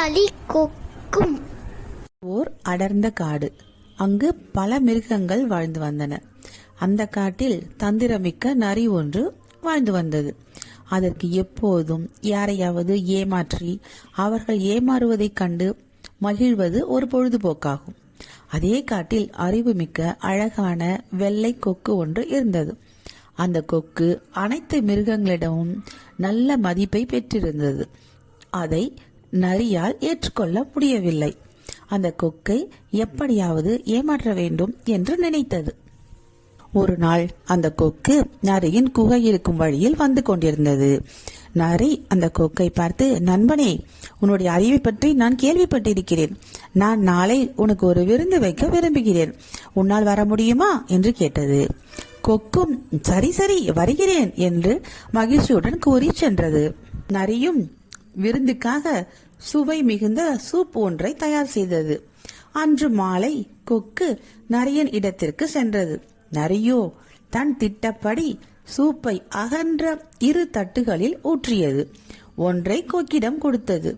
களி கொக்கும். ஓர் அடர்ந்த காடு. அங்கு பல மிருகங்கள் வாழ்ந்து வந்தன. அந்த காட்டில் தந்திரமிக்க நரி ஒன்று வாழ்ந்து வந்தது. அதற்கு எப்போதும் யாரையாவது ஏமாற்றி அவர்கள் ஏமாறுவதைக் கண்டு மகிழ்வது ஒரு பொழுதுபோக்காகும். அதே காட்டில் அறிவுமிக்க அழகான வெள்ளை கொக்கு ஒன்று இருந்தது. அந்த கொக்கு அனைத்து மிருகங்களிடமும் நல்ல மதிப்பை பெற்றிருந்தது. அதை நரியால் ஏற்றுக்கொள்ள முடியவில்லை. அந்த கொக்கை எப்படியாவது ஏமாற்ற வேண்டும் என்று நினைத்தது. ஒரு நாள் அந்த கொக்கு நரியின் குகை இருக்கும் வழியில் வந்து கொண்டிருந்தது. நரி அந்த கொக்கை பார்த்து, நண்பனே, உன்னுடைய அறிவை பற்றி நான் கேள்விப்பட்டிருக்கிறேன். நான் நாளை உனக்கு ஒரு விருந்து வைக்க விரும்புகிறேன். உன்னால் வர முடியுமா என்று கேட்டது. கொக்கும் சரி சரி வருகிறேன் என்று மகிழ்ச்சியுடன் கூறி சென்றது. நரியும் விருந்துக்காக சுவை மிகுந்த சூப் ஒன்றை தயார் செய்தது. அன்று மாலை கொக்கு நரியின் இடத்திற்கு சென்றது. நரியோ தன் திட்டப்படி சூப்பை அகன்ற 2 தட்டுகளில் ஊற்றியது. ஒன்றை கொக்கிடம் கொடுத்தது.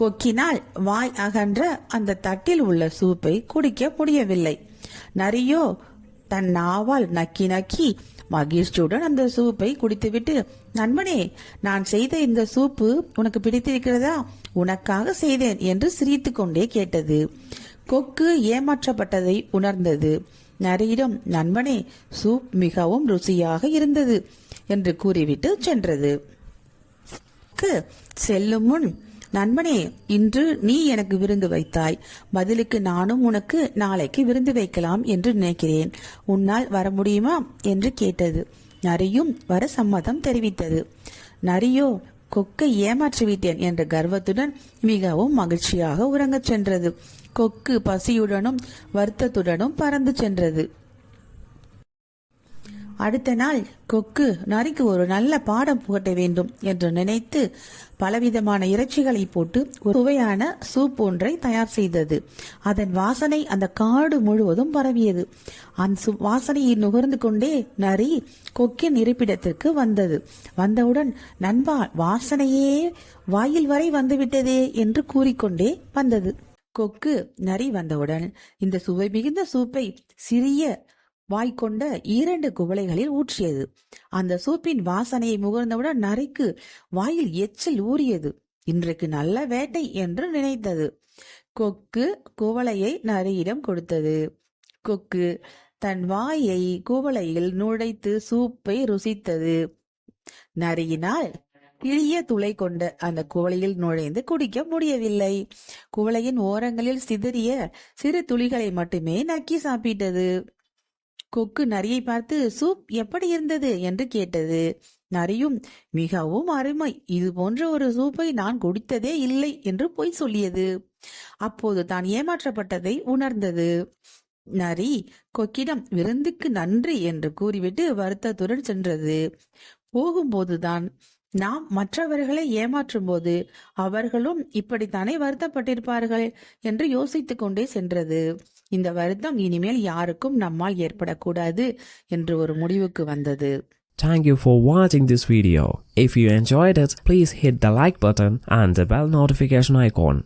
கொக்கினால் வாய் அகன்ற அந்த தட்டில் உள்ள சூப்பை குடிக்க முடியவில்லை. நரியோ தன் நாவால் நக்கி நக்கி மகிழ்ச்சியுடன் அந்த சூப்பை குடித்துவிட்டு, நண்பனே, நான் செய்த இந்த சூப்பு உனக்கு பிடித்திருக்கிறதா? உனக்காக செய்தேன் என்று சிரித்து கொண்டே கேட்டது. கொக்கு ஏமாற்றப்பட்டதை உணர்ந்தது. நரியிடம், நண்பனே, சூப் மிகவும் ருசியாக இருந்தது என்று கூறிவிட்டு சென்றது. செல்லும் முன், நண்பனே, இன்று நீ எனக்கு விருந்து வைத்தாய். பதிலுக்கு நானும் உனக்கு நாளைக்கு விருந்து வைக்கலாம் என்று நினைக்கிறேன். உன்னால் வர முடியுமா என்று கேட்டது. நரியும் வர சம்மதம் தெரிவித்தது. நரியோ கொக்கை ஏமாற்றிவிட்டேன் என்ற கர்வத்துடன் மிகவும் மகிழ்ச்சியாக உறங்கச் சென்றது. கொக்கு பசியுடனும் வருத்தத்துடனும் பறந்து சென்றது. அடுத்த நாள் கொக்கு நரிக்கு ஒரு நல்ல பாடம் புகட்ட வேண்டும் என்று நினைத்து பலவிதமான இறைச்சிகளை போட்டு ஒரு சுவையான சூப் ஒன்றை தயார் செய்தது. அதன் வாசனை அந்த காடு முழுவதும் பரவியது. அந்த வாசனையை நுகர்ந்து கொண்டே நரி கொக்கின் இருப்பிடத்திற்கு வந்தது. வந்தவுடன், நண்பா, வாசனையே வாயில் வரை வந்துவிட்டதே என்று கூறிக்கொண்டே வந்தது. கொக்கு நரி வந்தவுடன் இந்த சுவை மிகுந்த சூப்பை சிறிய வாய்க்கொண்ட 2 குவளைகளில் ஊற்றியது. அந்த சூப்பின் வாசனையை முகர்ந்தவுடன் நரிக்கு வாயில் எச்சில் ஊறியது. இன்றைக்கு நல்ல வேட்டை என்று நினைத்தது. கொக்கு குவளையை நரியிடம் கொடுத்தது. கொக்கு தன் வாயை குவளையில் நுழைத்து சூப்பை ருசித்தது. நரியினால் கிளிய துளை கொண்ட அந்த குவளையில் நுழைந்து குடிக்க முடியவில்லை. குவளையின் ஓரங்களில் சிதறிய சிறு துளிகளை மட்டுமே நக்கி சாப்பிட்டது. கொக்கு நரியை பார்த்து, சூப் எப்படி இருந்தது என்று கேட்டது. நரியும், மிகவும் அருமை, இது போன்ற ஒரு சூப்பை நான் குடித்ததே இல்லை என்று பொய் சொல்லியது. அப்போது தான் ஏமாற்றப்பட்டதை உணர்ந்தது. நரி கொக்கிடம் விருந்துக்கு நன்றி என்று கூறிவிட்டு வருத்தத்துடன் சென்றது. போகும்போதுதான், நாம் மற்றவர்களை ஏமாற்றும் போது அவர்களும் இப்படித்தானே வருத்தப்பட்டிருப்பார்கள் என்று யோசித்துக் கொண்டே சென்றது. இந்த வருத்தம் இனிமேல் யாருக்கும் நம்மால் ஏற்படக்கூடாது என்று ஒரு முடிவுக்கு வந்தது. Thank you for watching this video. If you enjoyed it, please hit the like button and the bell notification icon.